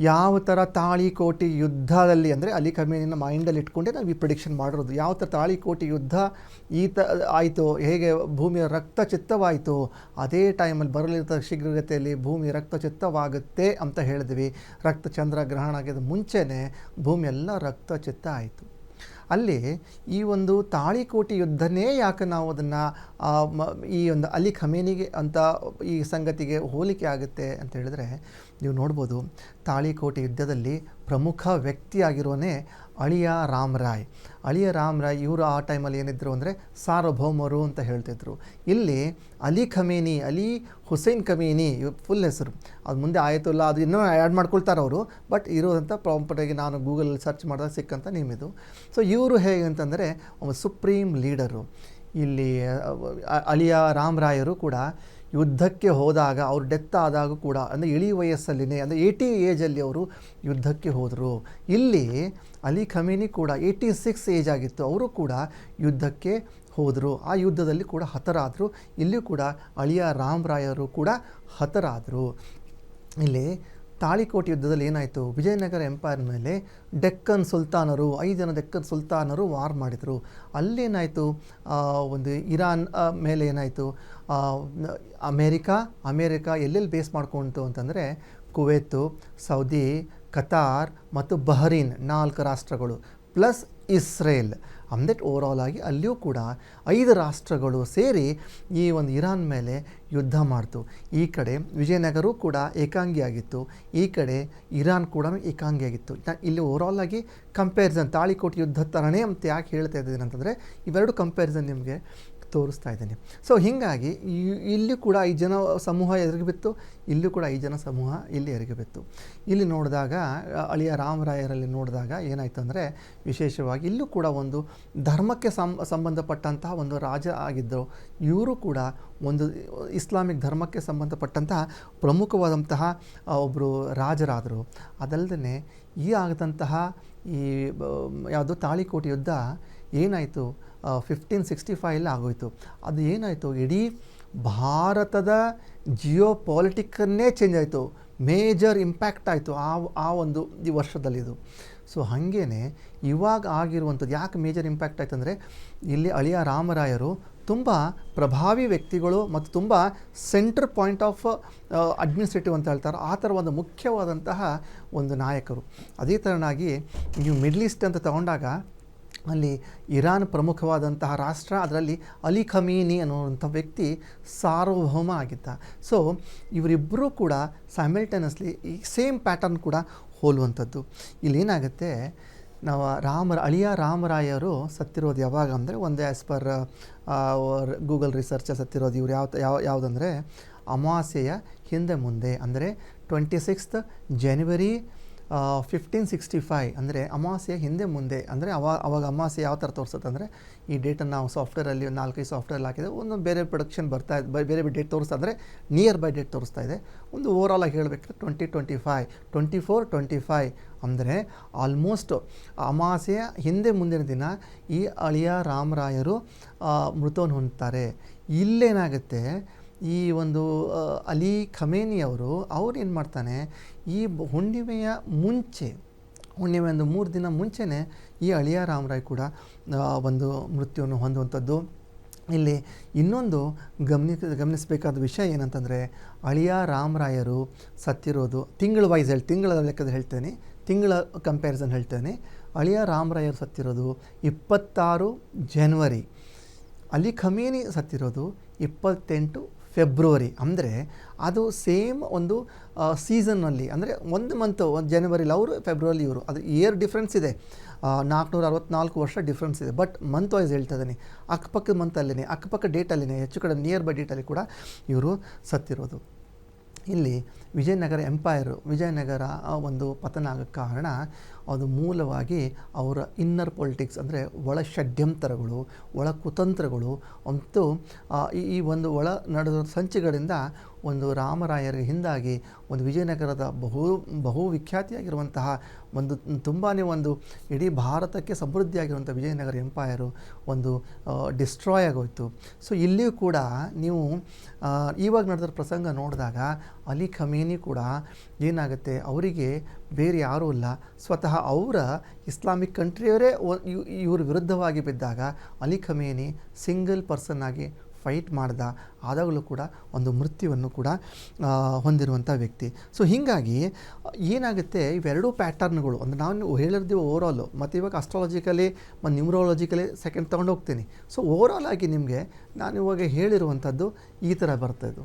ಯಾವ ಥರ ತಾಳಿಕೋಟಿ ಯುದ್ಧದಲ್ಲಿ ಅಂದರೆ ಅಲಿ ಖಮೇನಿನ ಮೈಂಡಲ್ಲಿ ಇಟ್ಕೊಂಡೆ ನಾವು ಈ ಪ್ರಿಡಿಕ್ಷನ್ ಮಾಡಿರೋದು. ಯಾವ ಥರ ತಾಳಿಕೋಟಿ ಯುದ್ಧ ಆಯಿತು, ಹೇಗೆ ಭೂಮಿಯ ರಕ್ತಚಿತ್ತವಾಯಿತು, ಅದೇ ಟೈಮಲ್ಲಿ ಬರಲಿರೋ ಶೀಘ್ರಗತಿಯಲ್ಲಿ ಭೂಮಿ ರಕ್ತಚಿತ್ತವಾಗುತ್ತೆ ಅಂತ ಹೇಳಿದ್ವಿ. ರಕ್ತಚಂದ್ರ ಗ್ರಹಣ ಆಗಿದ್ದ ಮುಂಚೆನೇ ಭೂಮಿ ಎಲ್ಲ ರಕ್ತಚಿತ್ತ ಆಯಿತು. ಅಲ್ಲಿ ಈ ಒಂದು ತಾಳಿಕೋಟಿ ಯುದ್ಧನೇ ಯಾಕೆ ನಾವು ಅದನ್ನು ಈ ಒಂದು ಅಲಿ ಖಮೇನಿಗೆ ಅಂತ ಈ ಸಂಗತಿಗೆ ಹೋಲಿಕೆ ಆಗುತ್ತೆ ಅಂತ ಹೇಳಿದ್ರೆ, ನೀವು ನೋಡ್ಬೋದು ತಾಳಿಕೋಟಿ ಯುದ್ಧದಲ್ಲಿ ಪ್ರಮುಖ ವ್ಯಕ್ತಿಯಾಗಿರೋನೇ ಅಳಿಯ ರಾಮರಾಯ್. ಇವರು ಆ ಟೈಮಲ್ಲಿ ಏನಿದ್ರು ಅಂದರೆ ಸಾರ್ವಭೌಮರು ಅಂತ ಹೇಳ್ತಿದ್ರು. ಇಲ್ಲಿ Ali Khamenei, Ali Hussain Khamenei full ಹೆಸರು, ಅದು ಮುಂದೆ ಆಯತುಲ್ಲಾ ಅದು ಇನ್ನೂ ಆ್ಯಡ್ ಮಾಡ್ಕೊಳ್ತಾರೆ ಅವರು, ಬಟ್ ಇರೋದಂಥ ಪ್ರಾಪರ್ಟಾಗಿ ನಾನು ಗೂಗಲಲ್ಲಿ ಸರ್ಚ್ ಮಾಡಿದಾಗ ಸಿಕ್ಕಂಥ ನೇಮ್ ಇದು. ಸೊ ಇವರು ಹೇಗೆ ಅಂತಂದರೆ ಒಬ್ಬ ಸುಪ್ರೀಂ ಲೀಡರು. ಇಲ್ಲಿ ಅಳಿಯ ರಾಮರಾಯರು ಕೂಡ ಯುದ್ಧಕ್ಕೆ ಹೋದಾಗ, ಅವ್ರು ಡೆತ್ ಆದಾಗ ಕೂಡ ಅಂದರೆ ಇಳಿ ವಯಸ್ಸಲ್ಲಿನೇ ಅಂದರೆ 80 ಏಜಲ್ಲಿ ಅವರು ಯುದ್ಧಕ್ಕೆ ಹೋದರು. ಇಲ್ಲಿ ಅಲಿ ಖಮೇನಿ ಕೂಡ 86 ಏಜ್ ಆಗಿತ್ತು, ಅವರು ಕೂಡ ಯುದ್ಧಕ್ಕೆ ಹೋದರು. ಆ ಯುದ್ಧದಲ್ಲಿ ಕೂಡ ಹತರಾದರು. ಇಲ್ಲಿಯೂ ಕೂಡ ಅಳಿಯ ರಾಮರಾಯರು ಕೂಡ ಹತರಾದರು. ಇಲ್ಲಿ ತಾಳಿಕೋಟೆ ಯುದ್ಧದಲ್ಲಿ ಏನಾಯಿತು, ವಿಜಯನಗರ ಎಂಪೈರ್ ಮೇಲೆ ಡೆಕ್ಕನ್ ಸುಲ್ತಾನರು 5 ಜನ ಡೆಕ್ಕನ್ ಸುಲ್ತಾನರು ವಾರ್ ಮಾಡಿದರು. ಅಲ್ಲೇನಾಯಿತು, ಒಂದು ಇರಾನ್ ಮೇಲೆ ಏನಾಯಿತು, ಅಮೇರಿಕಾ ಎಲ್ಲೆಲ್ಲಿ ಬೇಸ್ ಮಾಡ್ಕೊಳ್ತು ಅಂತಂದರೆ ಕುವೈತು, ಸೌದಿ, ಕತಾರ್ ಮತ್ತು ಬಹರೀನ್ 4 ರಾಷ್ಟ್ರಗಳು ಪ್ಲಸ್ ಇಸ್ರೇಲ್. ಅಂದೆಟ್ ಓವರಾಲ್ ಆಗಿ ಅಲ್ಲಿಯೂ ಕೂಡ 5 ರಾಷ್ಟ್ರಗಳು ಸೇರಿ ಈ ಒಂದು ಇರಾನ್ ಮೇಲೆ ಯುದ್ಧ ಮಾಡ್ತು. ಈ ಕಡೆ ವಿಜಯನಗರ ಕೂಡ ಏಕಾಂಗಿಯಾಗಿತ್ತು, ಈ ಕಡೆ ಇರಾನ್ ಕೂಡ ಏಕಾಂಗಿಯಾಗಿತ್ತು. ಇಲ್ಲಿ ಓವರಾಲ್ ಆಗಿ ಕಂಪ್ಯಾರಿಸನ್ ತಾಳಿಕೋಟೆ ಯುದ್ಧ ಥರನೇ ಅಂತ ಯಾಕೆ ಹೇಳ್ತಾ ಇದ್ದೀನಿ ಅಂತಂದರೆ, ಇವೆರಡು ಕಂಪ್ಯಾರಿಸನ್ ನಿಮಗೆ ತೋರಿಸ್ತಾ ಇದ್ದೀನಿ. ಸೊ ಹೀಗಾಗಿ ಇಲ್ಲಿ ಕೂಡ 5 ಜನ ಸಮೂಹ ಎದುರಿಗೆ ಬಿತ್ತು, ಇಲ್ಲೂ ಕೂಡ 5 ಜನ ಸಮೂಹ ಇಲ್ಲಿ ಎದುರಿಗೆ ಬಿತ್ತು. ಇಲ್ಲಿ ನೋಡಿದಾಗ ಅಳಿಯ ರಾಮರಾಯರಲ್ಲಿ ನೋಡಿದಾಗ ಏನಾಯಿತು ಅಂದರೆ, ವಿಶೇಷವಾಗಿ ಇಲ್ಲೂ ಕೂಡ ಒಂದು ಧರ್ಮಕ್ಕೆ ಸಂಬಂಧಪಟ್ಟಂತಹ ಒಂದು ರಾಜ ಆಗಿದ್ದರು. ಇವರು ಕೂಡ ಒಂದು ಇಸ್ಲಾಮಿಕ್ ಧರ್ಮಕ್ಕೆ ಸಂಬಂಧಪಟ್ಟಂತಹ ಪ್ರಮುಖವಾದಂತಹ ಒಬ್ಬರು ರಾಜರಾದರು. ಅದಲ್ಲದೆ ಈ ಆಗದಂತಹ ಈ ಯಾವುದು ತಾಳಿಕೋಟೆ ಯುದ್ಧ ಏನಾಯಿತು 1565 ಆಗೋಯಿತು. ಅದು ಏನಾಯಿತು, ಇಡೀ ಭಾರತದ ಜಿಯೋ ಪಾಲಿಟಿಕ್ಕನ್ನೇ ಚೇಂಜ್ ಆಯಿತು, ಮೇಜರ್ ಇಂಪ್ಯಾಕ್ಟ್ ಆಯಿತು ಆ ಒಂದು ಈ ವರ್ಷದಲ್ಲಿದು. ಸೊ ಹಾಗೇ ಇವಾಗ ಆಗಿರುವಂಥದ್ದು ಯಾಕೆ ಮೇಜರ್ ಇಂಪ್ಯಾಕ್ಟ್ ಆಯ್ತು ಅಂದರೆ, ಇಲ್ಲಿ ಅಳಿಯ ರಾಮರಾಯರು ತುಂಬ ಪ್ರಭಾವಿ ವ್ಯಕ್ತಿಗಳು ಮತ್ತು ತುಂಬ ಸೆಂಟ್ರ್ ಪಾಯಿಂಟ್ ಆಫ್ ಅಡ್ಮಿನಿಸ್ಟ್ರೇಟಿವ್ ಅಂತ ಹೇಳ್ತಾರೆ, ಆ ಥರ ಒಂದು ಮುಖ್ಯವಾದಂತಹ ಒಂದು ನಾಯಕರು. ಅದೇ ಥರನಾಗಿ ನೀವು ಮಿಡ್ಲ್ ಈಸ್ಟ್ ಅಂತ ತಗೊಂಡಾಗ ಅಲ್ಲಿ ಇರಾನ್ ಪ್ರಮುಖವಾದಂತಹ ರಾಷ್ಟ್ರ, ಅದರಲ್ಲಿ ಅಲಿ ಖಮೇನಿ ಅನ್ನುವಂಥ ವ್ಯಕ್ತಿ ಸಾರ್ವಭೌಮ ಆಗಿದ್ದ. ಸೊ ಇವರಿಬ್ಬರೂ ಕೂಡ ಸೈಮಲ್ಟೇನಿಯಸ್ಲಿ ಈ ಸೇಮ್ ಪ್ಯಾಟರ್ನ್ ಕೂಡ ಹೋಲುವಂಥದ್ದು. ಇಲ್ಲೇನಾಗುತ್ತೆ, ನಾವು ಅಳಿಯ ರಾಮರಾಯರು ಸತ್ತಿರೋದು ಯಾವಾಗ ಅಂದರೆ, ಒಂದು ಆ್ಯಸ್ ಪರ್ ಗೂಗಲ್ ರಿಸರ್ಚಲ್ಲಿ ಸತ್ತಿರೋದು ಇವ್ರು ಯಾವುದಂದರೆ ಅಮಾವಾಸ್ಯೆಯ ಹಿಂದೆ ಮುಂದೆ, ಅಂದರೆ 26th January 1565, ಅಂದರೆ ಅಮಾವಾಸ್ಯೆಯ ಹಿಂದೆ ಮುಂದೆ. ಅಂದರೆ ಅವಾಗ ಅಮಾವಾಸ್ಯೆ ಯಾವ ಥರ ತೋರಿಸುತ್ತೆ ಅಂದರೆ, ಈ ಡೇಟನ್ನು ನಾವು ಸಾಫ್ಟ್ವೇರಲ್ಲಿ 4-5 ಸಾಫ್ಟ್ವೇರಲ್ಲಿ ಹಾಕಿದೆ, ಒಂದು ಬೇರೆ ಪ್ರೊಡಕ್ಷನ್ ಬರ್ತಾ ಇದೆ, ಬೇರೆ ಡೇಟ್ ತೋರಿಸ್ತಾ ಅಂದರೆ ನಿಯರ್ ಬೈ ಡೇಟ್ ತೋರಿಸ್ತಾ ಇದೆ. ಒಂದು ಓವರಾಲ್ ಆಗಿ ಹೇಳಬೇಕಾದ್ರೆ 2025 ಅಂದರೆ ಆಲ್ಮೋಸ್ಟ್ ಅಮಾವಾಸ್ಯೆಯ ಹಿಂದೆ ಮುಂದಿನ ದಿನ ಈ ಅಳಿಯ ರಾಮರಾಯರು ಮೃತವನ್ನು ಹೊಂದ್ತಾರೆ. ಇಲ್ಲೇನಾಗುತ್ತೆ, ಈ ಒಂದು ಅಲಿ ಖಮೇನಿಯವರು ಏನು ಮಾಡ್ತಾನೆ, ಈ ಹುಣ್ಣಿಮೆಯ ಒಂದು 3 ದಿನ ಮುಂಚೆನೇ ಈ ಅಳಿಯ ರಾಮರಾಯ್ ಕೂಡ ಒಂದು ಮೃತ್ಯುವನ್ನು ಹೊಂದುವಂಥದ್ದು. ಇಲ್ಲಿ ಇನ್ನೊಂದು ಗಮನಿಸಬೇಕಾದ ವಿಷಯ ಏನಂತಂದರೆ, ಅಳಿಯ ರಾಮರಾಯರು ಸತ್ತಿರೋದು ತಿಂಗಳ ಲೆಕ್ಕದಲ್ಲಿ ಹೇಳ್ತೇನೆ, ತಿಂಗಳ ಕಂಪ್ಯಾರಿಸನ್ ಹೇಳ್ತೇನೆ. ಅಳಿಯ ರಾಮರಾಯರು ಸತ್ತಿರೋದು 26 ಜನವರಿ, ಅಲಿ ಖಮೇನಿ ಸತ್ತಿರೋದು 28 ಫೆಬ್ರವರಿ. ಅಂದರೆ ಅದು ಸೇಮ್ ಒಂದು ಸೀಸನ್ನಲ್ಲಿ, ಅಂದರೆ ಒಂದು ಮಂತು, ಒಂದು ಜನವರಿಲಿ ಅವರು, ಫೆಬ್ರವರಿ ಇವರು, ಅದು ಇಯರ್ ಡಿಫ್ರೆನ್ಸ್ ಇದೆ, 464 ವರ್ಷ ಡಿಫ್ರೆನ್ಸ್ ಇದೆ. ಬಟ್ ಮಂತ್ ವೈಸ್ ಹೇಳ್ತಾ ಇದ್ದೀನಿ, ಅಕ್ಕಪಕ್ಕದ ಮಂತಲ್ಲೇ, ಅಕ್ಕಪಕ್ಕ ಡೇಟಲ್ಲಿನೇ, ಹೆಚ್ಚು ಕಡೆ ನಿಯರ್ ಬೈ ಡೇಟಲ್ಲಿ ಕೂಡ ಇವರು ಸತ್ತಿರೋದು. ಇಲ್ಲಿ ವಿಜಯನಗರ ಒಂದು ಪತನ ಆಗೋಕ್ಕೆ ಕಾರಣ ಅದು ಮೂಲವಾಗಿ ಅವರ ಇನ್ನರ್ ಪೊಲಿಟಿಕ್ಸ್, ಅಂದರೆ ಒಳ ಷಡ್ಯಂತರಗಳು, ಒಳ ಕುತಂತ್ರಗಳು ಅಂತೂ ಈ ಒಂದು ಒಳ ನಡೆದ ಸಂಚುಗಳಿಂದ ಒಂದು ರಾಮರಾಯರಿಗೆ ಹಿಂದಾಗಿ ಒಂದು ವಿಜಯನಗರದ ಬಹು ವಿಖ್ಯಾತಿಯಾಗಿರುವಂತಹ ಒಂದು ತುಂಬಾ ಒಂದು ಇಡೀ ಭಾರತಕ್ಕೆ ಸಮೃದ್ಧಿಯಾಗಿರುವಂಥ ವಿಜಯನಗರ ಎಂಪೈರು ಒಂದು ಡಿಸ್ಟ್ರಾಯ್ ಆಗೋಯಿತು. ಸೊ ಇಲ್ಲಿಯೂ ಕೂಡ ನೀವು ಇವಾಗ ನಡೆದ ಪ್ರಸಂಗ ನೋಡಿದಾಗ ಅಲಿ ಖಮೇನಿ ಖೊಮೈನಿ ಕೂಡ ಏನಾಗುತ್ತೆ, ಅವರಿಗೆ ಬೇರೆ ಯಾರೂ ಇಲ್ಲ, ಸ್ವತಃ ಅವರ ಇಸ್ಲಾಮಿಕ್ ಕಂಟ್ರಿಯವರೇ ಇವ್ರ ವಿರುದ್ಧವಾಗಿ ಬಿದ್ದಾಗ ಅಲಿ ಖಮೇನಿ ಸಿಂಗಲ್ ಪರ್ಸನ್ ಆಗಿ ಫೈಟ್ ಮಾಡ್ದ, ಆದಾಗಲೂ ಕೂಡ ಒಂದು ಮೃತ್ಯುವನ್ನು ಕೂಡ ಹೊಂದಿರುವಂಥ ವ್ಯಕ್ತಿ. ಸೊ ಹೀಗಾಗಿ ಏನಾಗುತ್ತೆ, ಇವೆರಡೂ ಪ್ಯಾಟರ್ನ್ಗಳು ಒಂದು ನಾವು ಹೇಳಿರ್ತೀವಿ ಓವರಾಲು, ಮತ್ತು ಇವಾಗ ಅಸ್ಟ್ರಾಲಜಿಕಲಿ ಮತ್ತು ನ್ಯೂಮರಾಲಜಿಕಲಿ ಸೆಕೆಂಡ್ ತೊಗೊಂಡು ಹೋಗ್ತೀನಿ. ಸೊ ಓವರಾಲ್ ಆಗಿ ನಿಮಗೆ ನಾನು ಇವಾಗ ಹೇಳಿರುವಂಥದ್ದು ಈ ಥರ ಬರ್ತದೆ.